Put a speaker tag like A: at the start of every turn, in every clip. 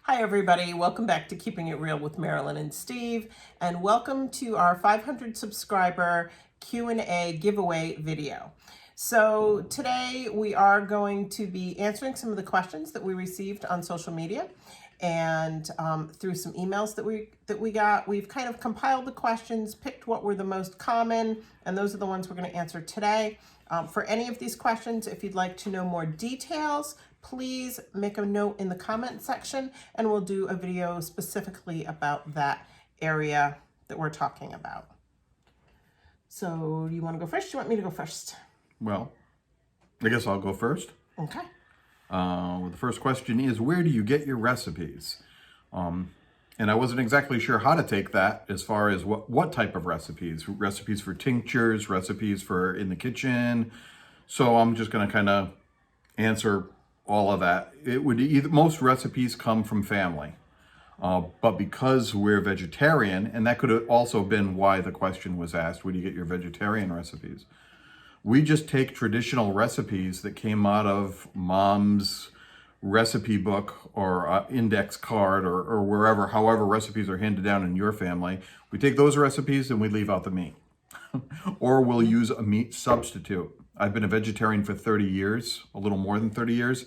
A: Hi everybody, welcome back to Keeping It Real with Marilyn and Steve, and welcome to our 500 subscriber Q&A giveaway video. So today we are going to be answering some of the questions that we received on social media and through some emails that we got. We've kind of compiled the questions, picked what were the most common, and those are the ones we're going to answer today. For any of these questions, if you'd like to know more details, please make a note in the comment section and we'll do a video specifically about that area that we're talking about. So do you want to go first? Do you want me to go first?
B: Well, I guess I'll go first.
A: Okay.
B: The first question is, where do you get your recipes? And I wasn't exactly sure how to take that as far as what type of recipes. Recipes for tinctures, recipes for in the kitchen. So I'm just going to kind of answer all of that. It would most recipes come from family. But because we're vegetarian, and that could have also been why the question was asked, where do you get your vegetarian recipes? We just take traditional recipes that came out of mom's recipe book or index card or wherever, however recipes are handed down in your family. We take those recipes and we leave out the meat. Or we'll use a meat substitute. I've been a vegetarian for 30 years, a little more than 30 years,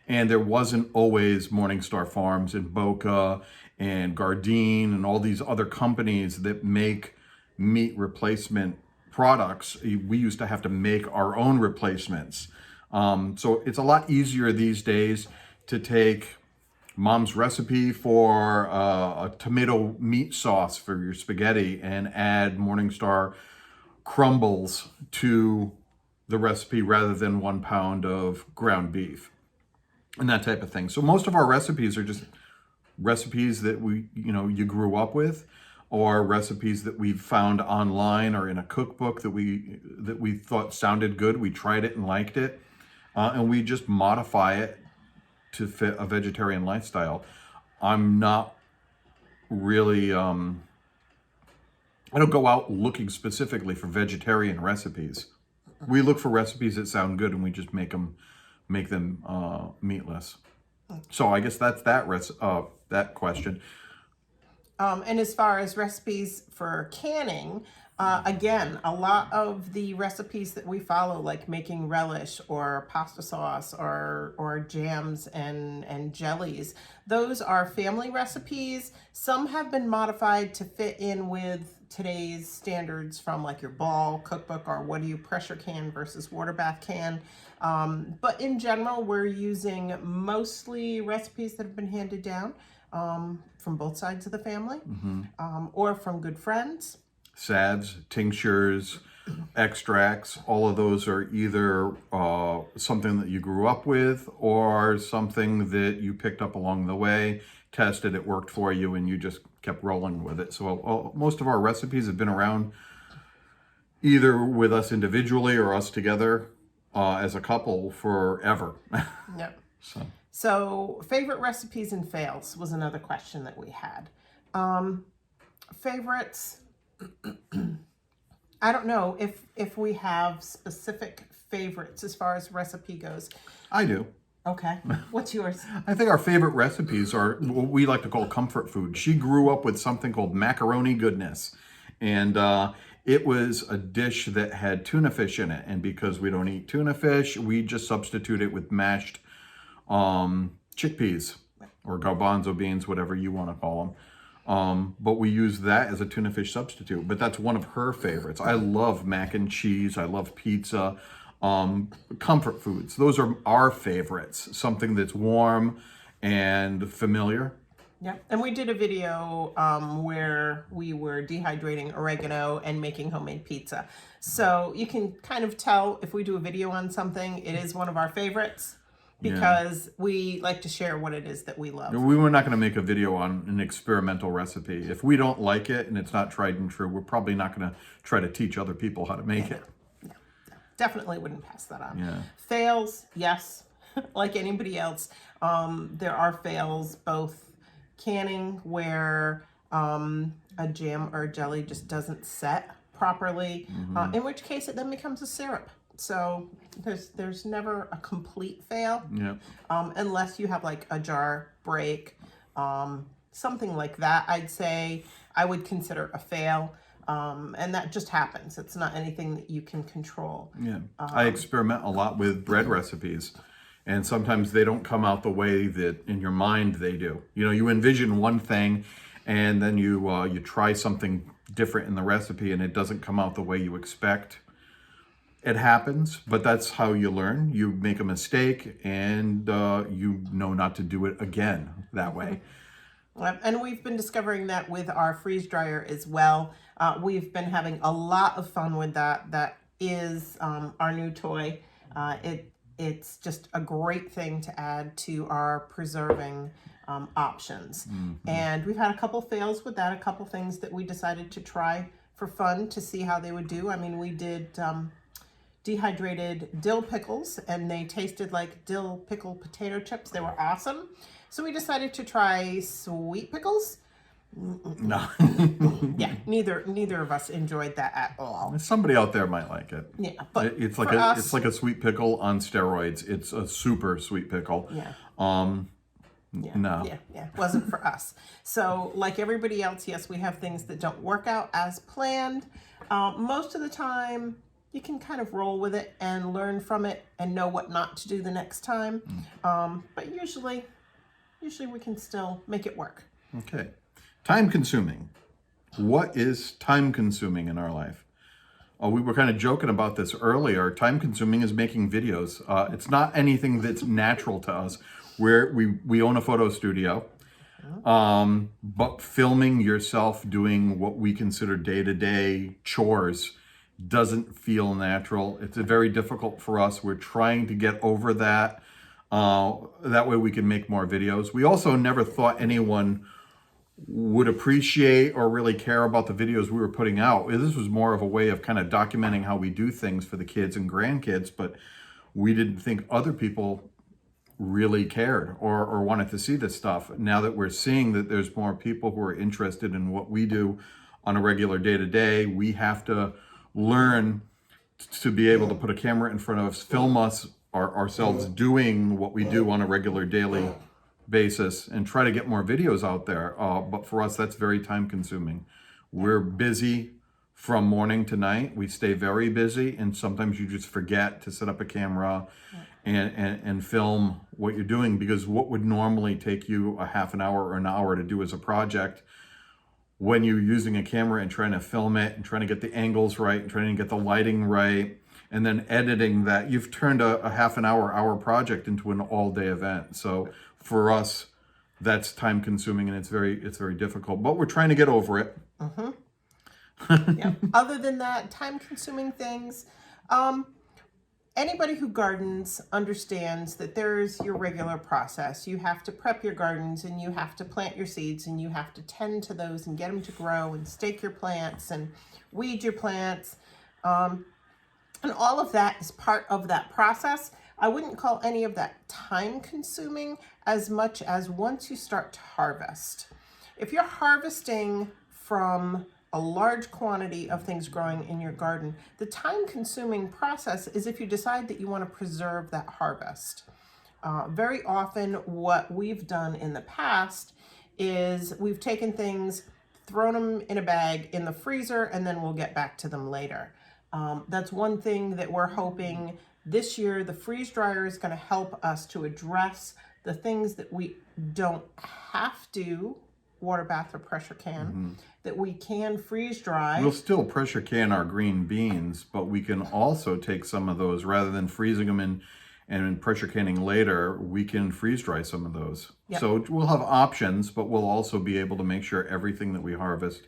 B: and there wasn't always Morningstar Farms and Boca and Gardein and all these other companies that make meat replacement products. We used to have to make our own replacements. So it's a lot easier these days to take mom's recipe for a tomato meat sauce for your spaghetti and add Morningstar crumbles to the recipe rather than 1 pound of ground beef and that type of thing. So most of our recipes are just recipes that you grew up with, or recipes that we've found online or in a cookbook that we thought sounded good. We tried it and liked it, and we just modify it to fit a vegetarian lifestyle. I'm not really, I don't go out looking specifically for vegetarian recipes. We look for recipes that sound good and we just make them meatless. So I guess that's that question.
A: And as far as recipes for canning, again, a lot of the recipes that we follow, like making relish or pasta sauce or jams and jellies, those are family recipes. Some have been modified to fit in with today's standards from like your Ball cookbook or what do you pressure can versus water bath can. But in general, we're using mostly recipes that have been handed down from both sides of the family, or from good friends.
B: Sads, tinctures, extracts, all of those are either something that you grew up with or something that you picked up along the way, tested, it worked for you, and you just kept rolling with it. So most of our recipes have been around either with us individually or us together as a couple forever.
A: Yep. So favorite recipes and fails was another question that we had. Favorites, I don't know if we have specific favorites as far as recipe goes.
B: I do.
A: Okay. What's yours?
B: I think our favorite recipes are what we like to call comfort food. She grew up with something called macaroni goodness. And it was a dish that had tuna fish in it. And because we don't eat tuna fish, we just substitute it with mashed chickpeas or garbanzo beans, whatever you want to call them. But we use that as a tuna fish substitute. But that's one of her favorites. I love mac and cheese. I love pizza. Comfort foods. Those are our favorites. Something that's warm and familiar.
A: Yeah, and we did a video where we were dehydrating oregano and making homemade pizza. So you can kind of tell if we do a video on something, it is one of our favorites because we like to share what it is that we love.
B: We were not going to make a video on an experimental recipe. If we don't like it and it's not tried and true, we're probably not going to try to teach other people how to make it.
A: No. Definitely wouldn't pass that on.
B: Yeah.
A: Fails, yes, like anybody else. There are fails, both canning where a jam or a jelly just doesn't set properly, in which case it then becomes a syrup. So there's never a complete fail, unless you have like a jar break something like that, I'd say I would consider a fail. And that just happens. It's not anything that you can control.
B: Yeah, I experiment a lot with bread recipes, and sometimes they don't come out the way that in your mind they do. You know, you envision one thing, and then you try something different in the recipe, and it doesn't come out the way you expect. It happens, but that's how you learn. You make a mistake, and you know not to do it again that way.
A: And we've been discovering that with our freeze dryer as well. We've been having a lot of fun with that. That is our new toy. It's just a great thing to add to our preserving options. And we've had a couple fails with that, a couple things that we decided to try for fun to see how they would do. I mean, we did dehydrated dill pickles, and they tasted like dill pickle potato chips. They were awesome. So we decided to try sweet pickles.
B: No.
A: Yeah, neither of us enjoyed that at all.
B: Somebody out there might like it.
A: Yeah, but
B: it's like it's like a sweet pickle on steroids. It's a super sweet pickle.
A: Yeah.
B: No.
A: Yeah, wasn't for us. So like everybody else, yes, we have things that don't work out as planned. Most of the time, you can kind of roll with it and learn from it and know what not to do the next time. But usually we can still make it work.
B: Okay. Time consuming. What is time consuming in our life? We were kind of joking about this earlier. Time consuming is making videos. It's not anything that's natural to us. We own a photo studio, but filming yourself doing what we consider day-to-day chores doesn't feel natural. It's very difficult for us. We're trying to get over that. That way we can make more videos. We also never thought anyone would appreciate or really care about the videos we were putting out. This was more of a way of kind of documenting how we do things for the kids and grandkids, but we didn't think other people really cared or wanted to see this stuff. Now that we're seeing that there's more people who are interested in what we do on a regular day-to-day, we have to learn to be able to put a camera in front of us, film us ourselves doing what we do on a regular daily basis, and try to get more videos out there. But for us, that's very time consuming. We're busy from morning to night. We stay very busy, and sometimes you just forget to set up a camera and film what you're doing, because what would normally take you a half an hour or an hour to do as a project, when you're using a camera and trying to film it and trying to get the angles right and trying to get the lighting right and then editing that, you've turned a half an hour project into an all-day event. So for us, that's time consuming, and it's very difficult, but we're trying to get over it.
A: Yeah. Other than that, time consuming things, anybody who gardens understands that there's your regular process. You have to prep your gardens, and you have to plant your seeds, and you have to tend to those and get them to grow, and stake your plants and weed your plants. And all of that is part of that process. I wouldn't call any of that time consuming as much as once you start to harvest. If you're harvesting from a large quantity of things growing in your garden, the time consuming process is if you decide that you want to preserve that harvest. Very often what we've done in the past is we've taken things, thrown them in a bag in the freezer, and then we'll get back to them later. That's one thing that we're hoping this year. The freeze dryer is going to help us to address the things that we don't have to water bath or pressure can, that we can freeze dry.
B: We'll still pressure can our green beans, but we can also take some of those, rather than freezing them in and pressure canning later, we can freeze dry some of those. Yep. So we'll have options, but we'll also be able to make sure everything that we harvest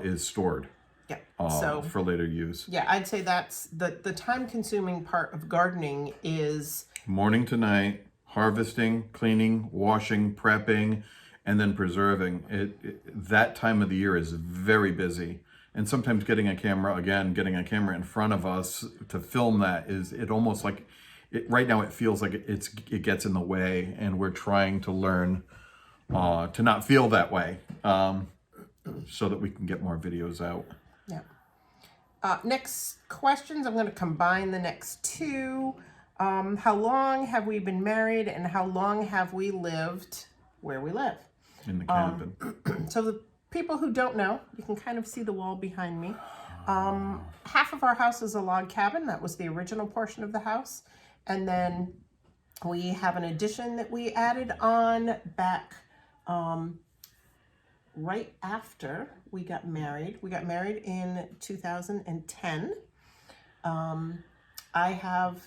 B: is stored.
A: Yeah.
B: So for later use.
A: Yeah, I'd say that's the time consuming part of gardening is
B: morning to night, harvesting, cleaning, washing, prepping, and then preserving. That time of the year is very busy. And sometimes getting a camera in front of us to film that it almost like right now it feels like it gets in the way, and we're trying to learn to not feel that way, so that we can get more videos out.
A: Yeah. Next questions, I'm going to combine the next two. How long have we been married, and how long have we lived where we live?
B: In the cabin.
A: So the people who don't know, you can kind of see the wall behind me. Half of our house is a log cabin. That was the original portion of the house. And then we have an addition that we added on back right after we got married. We got married in 2010. I have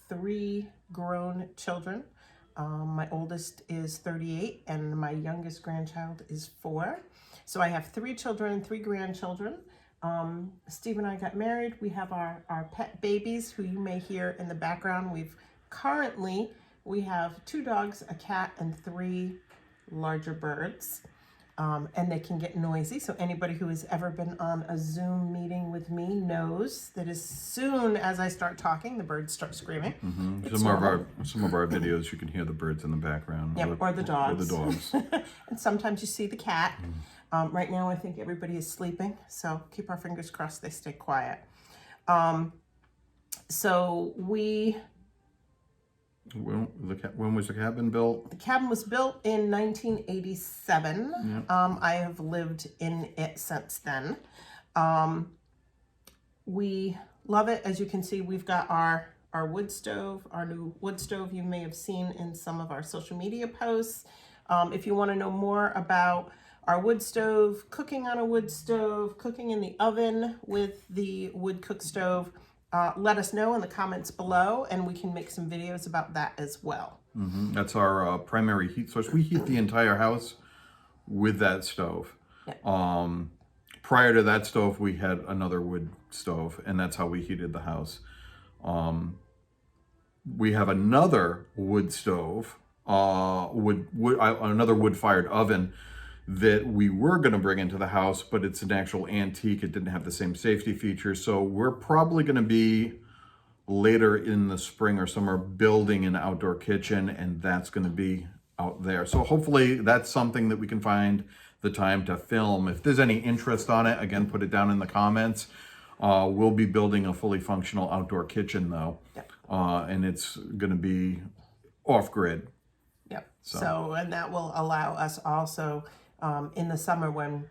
A: 3 grown children. My oldest is 38 and my youngest grandchild is 4. So I have 3 children, 3 grandchildren. Steve and I got married. We have our pet babies who you may hear in the background. We have 2 dogs, a cat, and 3 larger birds. And they can get noisy. So anybody who has ever been on a Zoom meeting with me knows that as soon as I start talking, the birds start screaming.
B: Some of our videos, you can hear the birds in the background.
A: Yep, or the dogs.
B: Or the dogs.
A: And sometimes you see the cat. Right now, I think everybody is sleeping. So keep our fingers crossed they stay quiet. So we...
B: When was the cabin built?
A: The cabin was built in 1987.
B: Yep.
A: I have lived in it since then. We love it. As you can see, we've got our wood stove, our new wood stove you may have seen in some of our social media posts. If you want to know more about our wood stove, cooking on a wood stove, cooking in the oven with the wood cook stove, let us know in the comments below, and we can make some videos about that as well.
B: That's our primary heat source. We heat the entire house with that stove.
A: Yeah.
B: Prior to that stove, we had another wood stove, and that's how we heated the house. We have another wood stove, another wood-fired oven that we were going to bring into the house, but it's an actual antique. It didn't have the same safety features. So we're probably going to be later in the spring or summer building an outdoor kitchen, and that's going to be out there. So hopefully that's something that we can find the time to film. If there's any interest on it, again, put it down in the comments. We'll be building a fully functional outdoor kitchen though.
A: Yep.
B: And it's going to be off-grid.
A: Yep. So, and that will allow us also in the summer when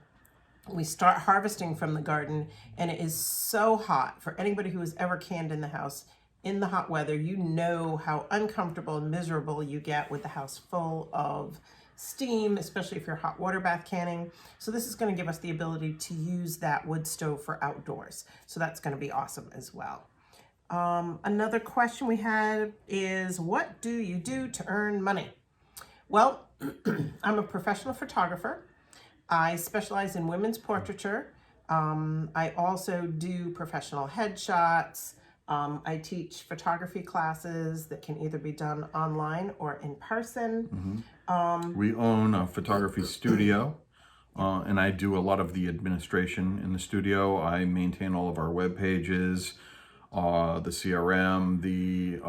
A: we start harvesting from the garden and it is so hot. For anybody who has ever canned in the house in the hot weather, you know how uncomfortable and miserable you get with the house full of steam, especially if you're hot water bath canning. So this is going to give us the ability to use that wood stove for outdoors. So that's going to be awesome as well. Another question we had is, what do you do to earn money? Well, I'm a professional photographer. I specialize in women's portraiture. I also do professional headshots. I teach photography classes that can either be done online or in person.
B: We own a photography studio, and I do a lot of the administration in the studio. I maintain all of our web pages, the CRM, the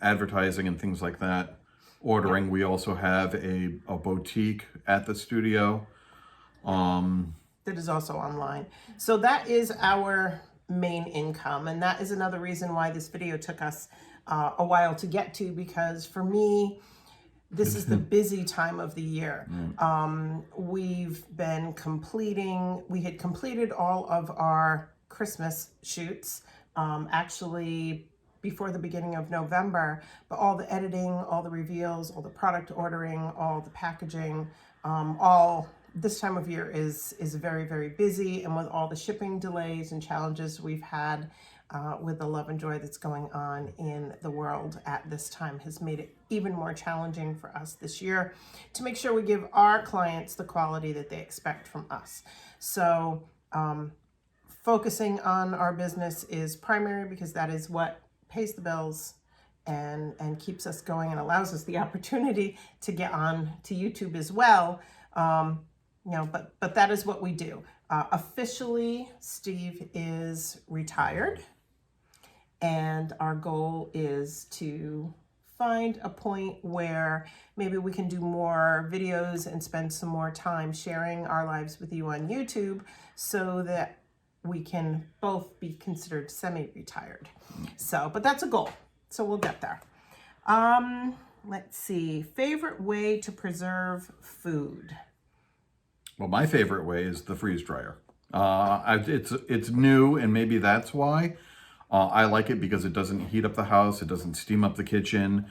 B: advertising and things like that. Ordering, we also have a boutique at the studio.
A: That is also online. So that is our main income, and that is another reason why this video took us a while to get to, because for me, this is the busy time of the year. We've been we had completed all of our Christmas shoots, actually before the beginning of November, but all the editing, all the reveals, all the product ordering, all the packaging, all this time of year is very, very busy. And with all the shipping delays and challenges we've had with the love and joy that's going on in the world at this time has made it even more challenging for us this year to make sure we give our clients the quality that they expect from us. So focusing on our business is primary, because that is what pays the bills and keeps us going and allows us the opportunity to get on to YouTube as well. But that is what we do. Officially, Steve is retired, and our goal is to find a point where maybe we can do more videos and spend some more time sharing our lives with you on YouTube, so that we can both be considered semi-retired. So, but that's a goal. So we'll get there. Let's see. Favorite way to preserve food?
B: Well, my favorite way is the freeze dryer. It's new, and maybe that's why. I like it because it doesn't heat up the house. It doesn't steam up the kitchen.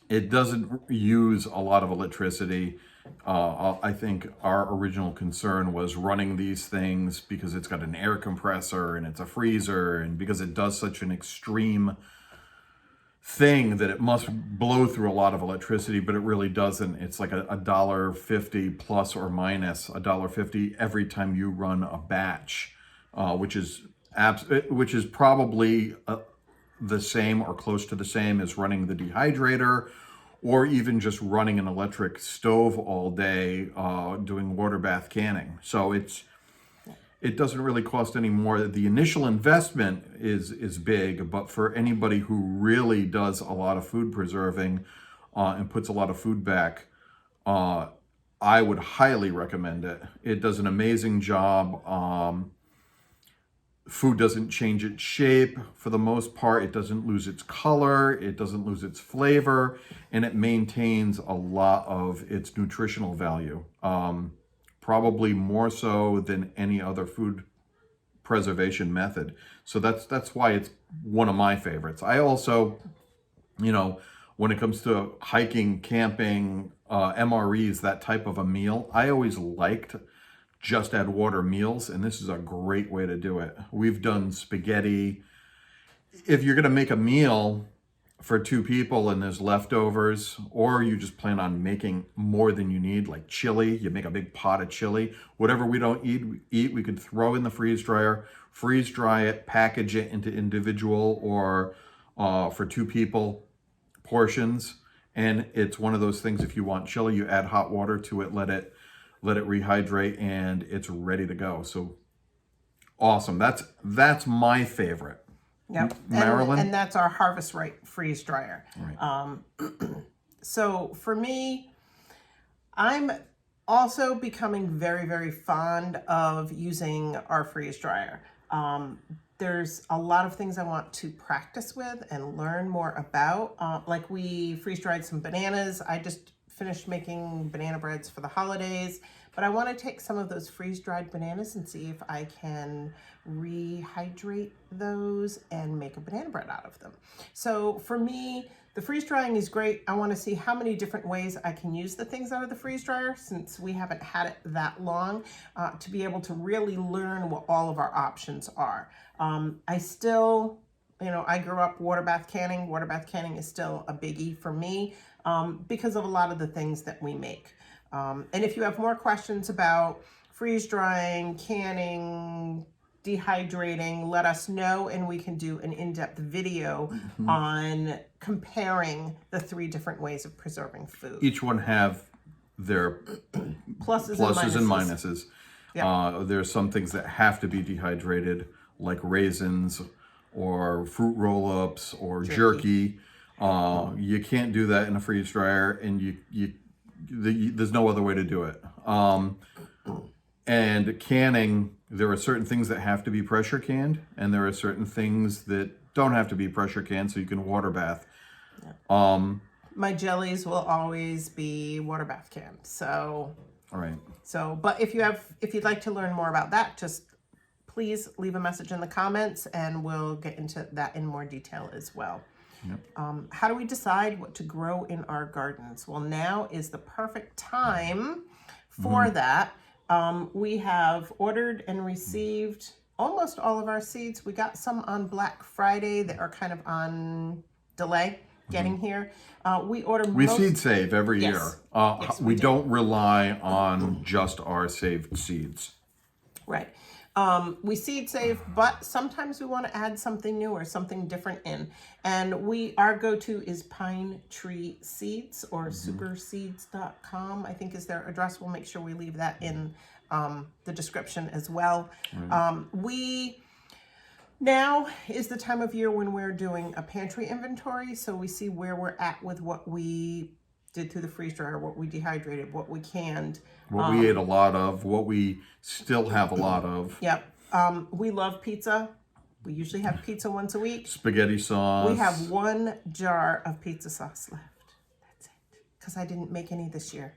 B: It doesn't use a lot of electricity. I think our original concern was running these things because it's got an air compressor and it's a freezer, and because it does such an extreme thing that it must blow through a lot of electricity, but it really doesn't. It's like $1.50 plus or minus $1.50 every time you run a batch, which is probably the same or close to the same as running the dehydrator, or even just running an electric stove all day doing water bath canning. So it doesn't really cost any more. The initial investment is big, but for anybody who really does a lot of food preserving and puts a lot of food back, I would highly recommend it. It does an amazing job. Food doesn't change its shape for the most part. It doesn't lose its color. It doesn't lose its flavor, and it maintains a lot of its nutritional value. Probably more so than any other food preservation method. So that's why it's one of my favorites. I also, when it comes to hiking, camping, MREs, that type of a meal, I always liked just add water meals, and this is a great way to do it. We've done spaghetti. If you're going to make a meal for 2 people and there's leftovers, or you just plan on making more than you need, like chili, you make a big pot of chili, whatever we don't eat, we could throw in the freeze dryer, freeze dry it, package it into individual or for 2 people portions. And it's one of those things, if you want chili, you add hot water to it, let it rehydrate, and it's ready to go. So awesome. That's my favorite.
A: Yep.
B: Marilyn?
A: And that's our Harvestright freeze dryer.
B: Right.
A: So for me, I'm also becoming very, very fond of using our freeze dryer. There's a lot of things I want to practice with and learn more about. Like we freeze dried some bananas. I just finished making banana breads for the holidays, but I want to take some of those freeze-dried bananas and see if I can rehydrate those and make a banana bread out of them. So for me, the freeze drying is great. I want to see how many different ways I can use the things out of the freeze dryer, since we haven't had it that long, to be able to really learn what all of our options are. I still, I grew up water bath canning. Water bath canning is still a biggie for me. Because of a lot of the things that we make. And if you have more questions about freeze drying, canning, dehydrating, let us know, and we can do an in-depth video on comparing the 3 different ways of preserving food.
B: Each one have their pluses and minuses. Yep. There's some things that have to be dehydrated, like raisins or fruit roll-ups or jerky. You can't do that in a freeze dryer, and there's no other way to do it. And canning, there are certain things that have to be pressure canned, and there are certain things that don't have to be pressure canned, so you can water bath.
A: My jellies will always be water bath canned. So,
B: all right.
A: So, but if you'd like to learn more about that, just please leave a message in the comments, and we'll get into that in more detail as well. Yep. How do we decide what to grow in our gardens? Well, now is the perfect time for that. We have ordered and received almost all of our seeds. We got some on Black Friday that are kind of on delay getting here. We
B: seed save every year.
A: Yes,
B: we don't rely on just our saved seeds.
A: Right. We seed save, but sometimes we want to add something new or something different in. And our go-to is Pine Tree Seeds, or superseeds.com, I think is their address. We'll make sure we leave that in the description as well. Right. Now is the time of year when we're doing a pantry inventory, so we see where we're at with what we did through the freeze dryer, what we dehydrated, what we canned.
B: What we ate a lot of, what we still have a lot of.
A: Yep. We love pizza. We usually have pizza once a week.
B: Spaghetti sauce.
A: We have 1 jar of pizza sauce left. That's it. because I didn't make any this year.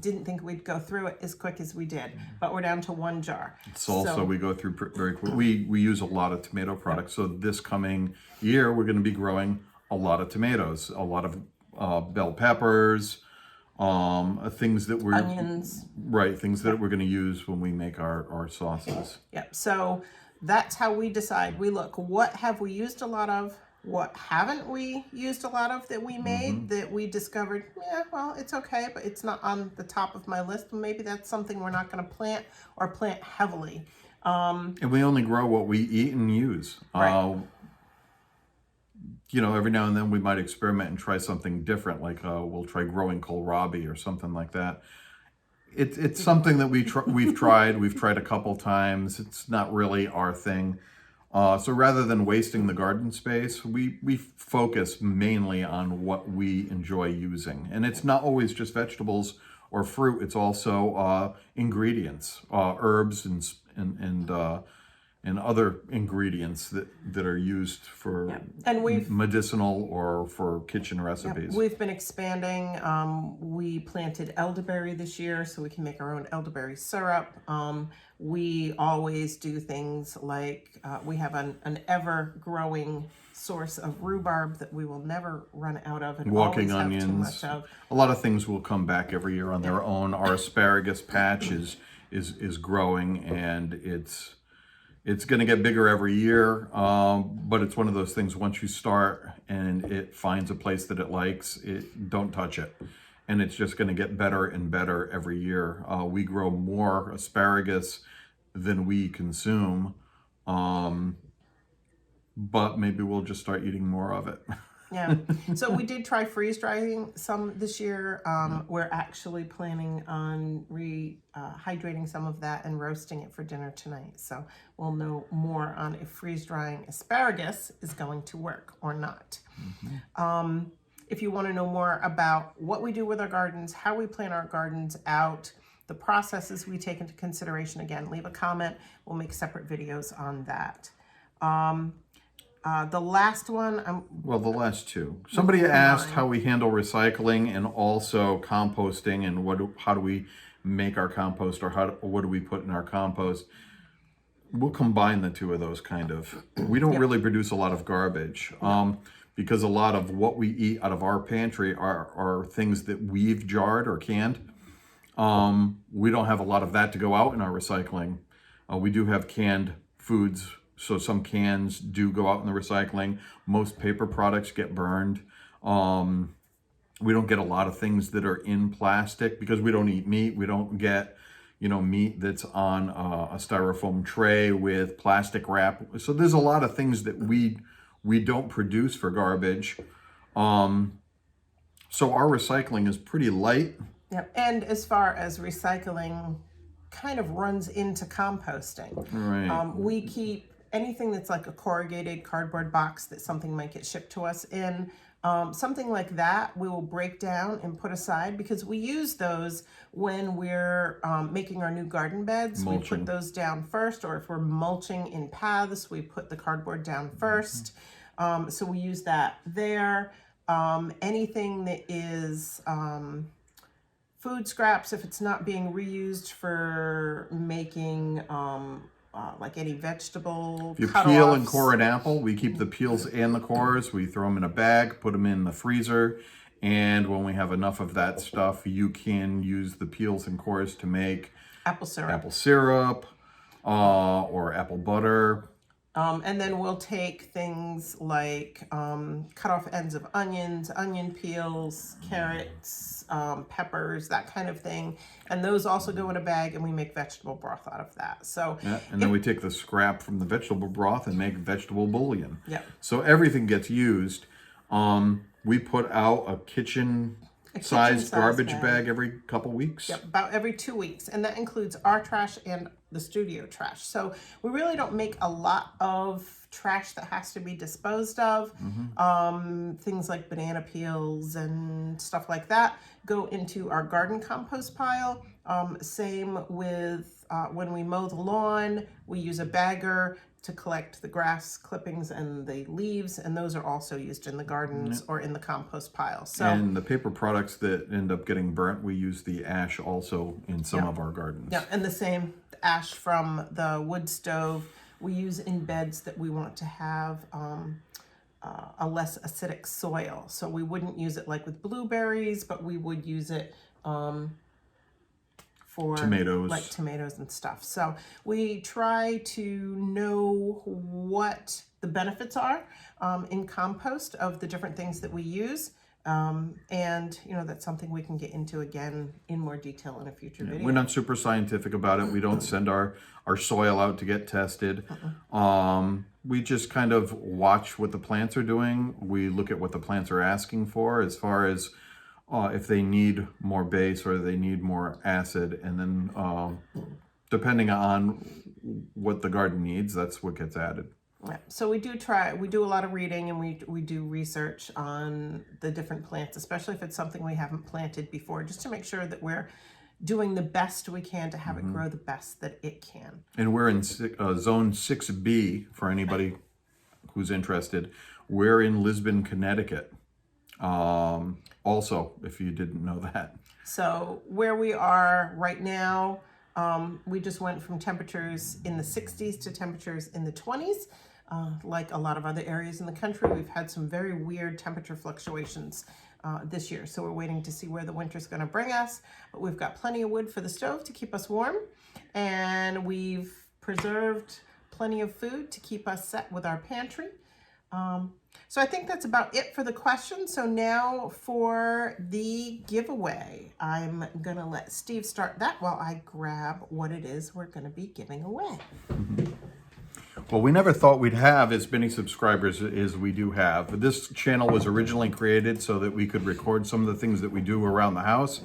A: Didn't think we'd go through it as quick as we did, but we're down to 1 jar.
B: It's also, we go through very quick. We use a lot of tomato products. So this coming year, we're going to be growing a lot of tomatoes, a lot of bell peppers, things that we're...
A: Onions.
B: Right, things that we're going to use when we make our sauces.
A: Yep, so that's how we decide. We look, what have we used a lot of? What haven't we used a lot of that we made that we discovered, yeah, well, it's okay, but it's not on the top of my list. Maybe that's something we're not going to plant or plant heavily.
B: And we only grow what we eat and use.
A: Right.
B: You know, every now and then we might experiment and try something different, like we'll try growing kohlrabi or something like that. It's something that we've tried a couple times. It's not really our thing. So rather than wasting the garden space, we focus mainly on what we enjoy using. And it's not always just vegetables or fruit. It's also ingredients, herbs and other ingredients that are used for
A: and
B: medicinal or for kitchen recipes.
A: We've been expanding. We planted elderberry this year so we can make our own elderberry syrup. We always do things like we have an ever-growing source of rhubarb that we will never run out of and
B: Walking
A: always
B: onions.
A: have too much of.
B: A lot of things will come back every year on their own. Our asparagus patch is growing, and it's going to get bigger every year, but it's one of those things, once you start and it finds a place that it likes, don't touch it. And it's just going to get better and better every year. We grow more asparagus than we consume, but maybe we'll just start eating more of it.
A: Yeah. So we did try freeze drying some this year. We're actually planning on rehydrating some of that and roasting it for dinner tonight. So we'll know more on if freeze drying asparagus is going to work or not. If you want to know more about what we do with our gardens, how we plan our gardens out, the processes we take into consideration, again, leave a comment. We'll make separate videos on that. The last one,
B: well, the last two. Somebody asked how we handle recycling and also composting, and how do we make our compost, or what do we put in our compost. We'll combine the two of those, kind of. We don't really produce a lot of garbage, because a lot of what we eat out of our pantry are things that we've jarred or canned. We don't have a lot of that to go out in our recycling. We do have canned foods, so some cans do go out in the recycling. Most paper products get burned. We don't get a lot of things that are in plastic because we don't eat meat. We don't get, meat that's on a styrofoam tray with plastic wrap. So there's a lot of things that we don't produce for garbage. So our recycling is pretty light.
A: Yep. And as far as recycling kind of runs into composting.
B: Right.
A: We keep anything that's like a corrugated cardboard box that something might get shipped to us in. Something like that we will break down and put aside because we use those when we're making our new garden beds.
B: Mulching.
A: We put those down first, or if we're mulching in paths, we put the cardboard down first. So we use that there. Anything that is food scraps, if it's not being reused for making like any vegetable
B: If you
A: cut-offs.
B: peel and core an apple, we keep the peels and the cores. We throw them in a bag, put them in the freezer, and when we have enough of that stuff, you can use the peels and cores to make
A: apple
B: syrup or apple butter.
A: And then we'll take things like cut off ends of onions, onion peels, carrots, peppers, that kind of thing. And those also go in a bag, and we make vegetable broth out of that. So
B: and then we take the scrap from the vegetable broth and make vegetable bouillon.
A: Yeah.
B: So everything gets used. We put out a kitchen-sized garbage bag every couple weeks.
A: Yep, about every 2 weeks. And that includes our trash and the studio trash. So we really don't make a lot of trash that has to be disposed of. Things like banana peels and stuff like that go into our garden compost pile. Same with when we mow the lawn, we use a bagger to collect the grass clippings and the leaves, and those are also used in the gardens or in the compost pile. So,
B: and the paper products that end up getting burnt, we use the ash also in some of our gardens.
A: Yeah, and the same ash from the wood stove we use in beds that we want to have a less acidic soil. So we wouldn't use it like with blueberries, but we would use it for
B: tomatoes,
A: like tomatoes and stuff. So we try to know what the benefits are in compost of the different things that we use. And you know, that's something we can get into again in more detail in a future video.
B: We're not super scientific about it. We don't send our soil out to get tested. We just kind of watch what the plants are doing. We look at what the plants are asking for as far as if they need more base or they need more acid, and then depending on what the garden needs, that's what gets added.
A: Yeah. So we do a lot of reading, and we do research on the different plants, especially if it's something we haven't planted before, just to make sure that we're doing the best we can to have it grow the best that it can.
B: And we're in zone 6B for anybody who's interested. We're in Lisbon, Connecticut. Also, if you didn't know that.
A: So where we are right now, we just went from temperatures in the 60s to temperatures in the 20s. Like a lot of other areas in the country, we've had some very weird temperature fluctuations this year. So we're waiting to see where the winter's going to bring us. But we've got plenty of wood for the stove to keep us warm. And we've preserved plenty of food to keep us set with our pantry. So I think that's about it for the question. So now for the giveaway, I'm going to let Steve start that while I grab what it is we're going to be giving away.
B: Well, we never thought we'd have as many subscribers as we do have. This channel was originally created so that we could record some of the things that we do around the house,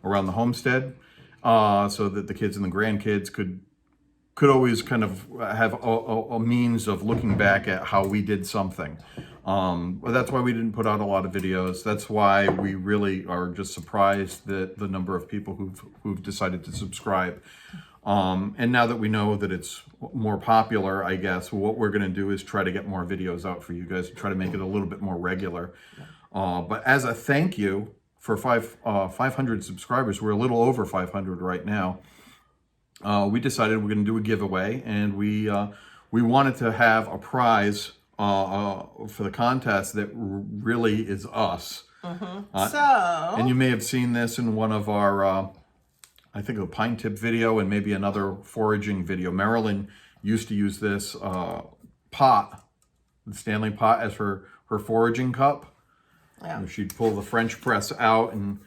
B: around the homestead, so that the kids and the grandkids could always kind of have a means of looking back at how we did something. That's why we didn't put out a lot of videos. That's why we really are just surprised that the number of people who've decided to subscribe. And now that we know that it's more popular, I guess, what we're going to do is try to get more videos out for you guys, try to make it a little bit more regular. But as a thank you for 500 subscribers, we're a little over 500 right now. We decided we're going to do a giveaway, and we wanted to have a prize for the contest that really is us. And you may have seen this in one of our I think a pine tip video and maybe another foraging video. Marilyn used to use this pot, the Stanley pot, as her foraging cup. Yeah. She'd pull the French press out and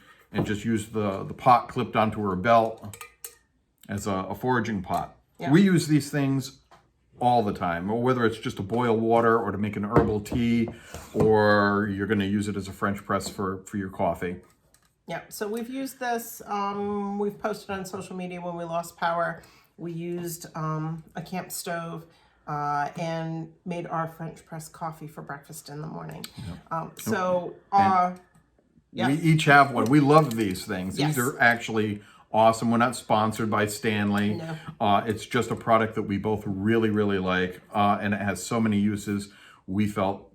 B: just use the pot clipped onto her belt as a foraging pot. Yeah. We use these things all the time, or whether it's just to boil water or to make an herbal tea, or you're going to use it as a French press for your coffee.
A: Yeah, so we've used this, we've posted on social media when we lost power. We used a camp stove and made our French press coffee for breakfast in the morning. Yep.
B: We each have one. We love these things. Yes. These are actually awesome. We're not sponsored by Stanley. No. It's just a product that we both really, really like, and it has so many uses. We felt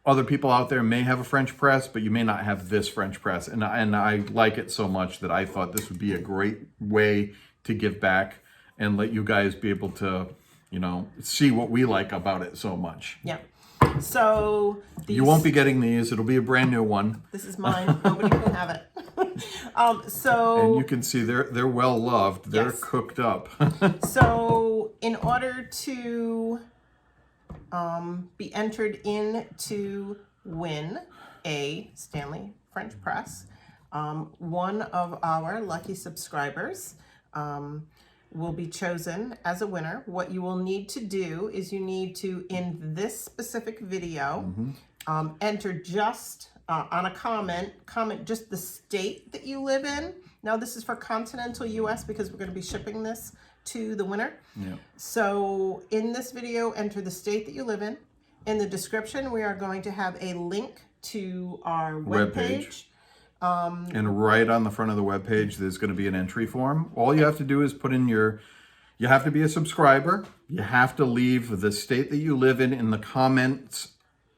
B: other people out there may have a French press, but you may not have this French press. And I like it so much that I thought this would be a great way to give back and let you guys be able to, you know, see what we like about it so much.
A: Yeah. So
B: you won't be getting these. It'll be a brand new one.
A: This is mine. Nobody can have it.
B: And you can see they're well loved. They're cooked up.
A: So in order to be entered in to win a Stanley French press, one of our lucky subscribers will be chosen as a winner. What you will need to do is you need to, in this specific video, enter just on a comment just the state that you live in. Now this is for continental US because we're going to be shipping this to the winner. Yeah. So in this video, enter the state that you live in. In the description, we are going to have a link to our webpage. And
B: right on the front of the webpage, there's going to be an entry form. All you have to do is put in your You have to be a subscriber. You have to leave the state that you live in the comments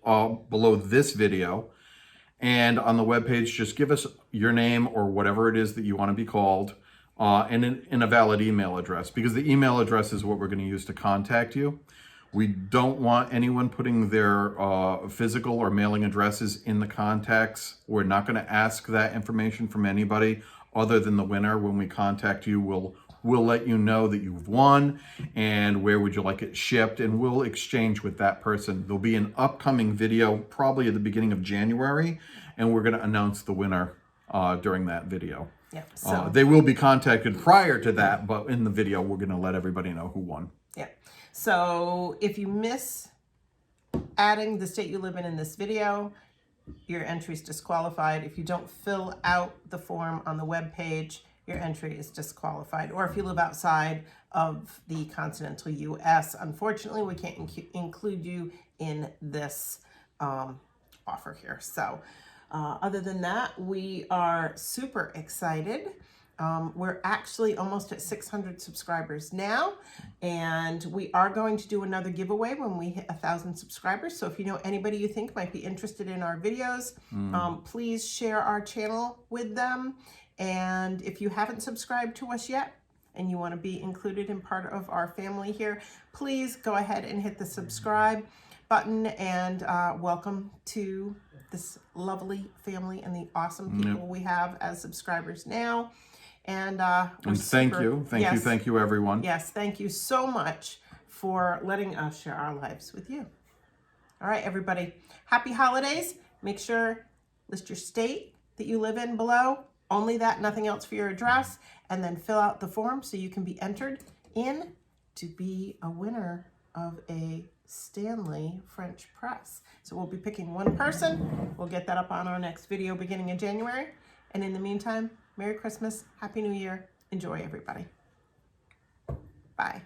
B: below this video. And on the webpage, just give us your name or whatever it is that you want to be called, and in a valid email address, because the email address is what we're going to use to contact you. We don't want anyone putting their physical or mailing addresses in the contacts. We're not going to ask that information from anybody other than the winner. When we contact you, we'll let you know that you've won and where would you like it shipped, and we'll exchange with that person. There'll be an upcoming video probably at the beginning of January, and we're going to announce the winner during that video.
A: Yeah, so
B: they will be contacted prior to that, but in the video, we're going to let everybody know who won.
A: yeah. So if you miss adding the state you live in this video, your entry is disqualified. If you don't fill out the form on the web page, your entry is disqualified. Or if you live outside of the continental U.S., unfortunately, we can't include you in this offer here. So other than that, we are super excited. We're actually almost at 600 subscribers now, and we are going to do another giveaway when we hit 1,000 subscribers. So if you know anybody you think might be interested in our videos, please share our channel with them. And if you haven't subscribed to us yet and you want to be included in part of our family here, please go ahead and hit the subscribe button, and welcome to this lovely family and the awesome people we have as subscribers now. And
B: thank you, everyone.
A: Yes, thank you so much for letting us share our lives with you. All right, everybody, happy holidays. Make sure, list your state that you live in below, only that, nothing else for your address, and then fill out the form so you can be entered in to be a winner of a Stanley French press. So we'll be picking one person. We'll get that up on our next video beginning in January. And in the meantime, Merry Christmas, Happy New Year. Enjoy, everybody. Bye.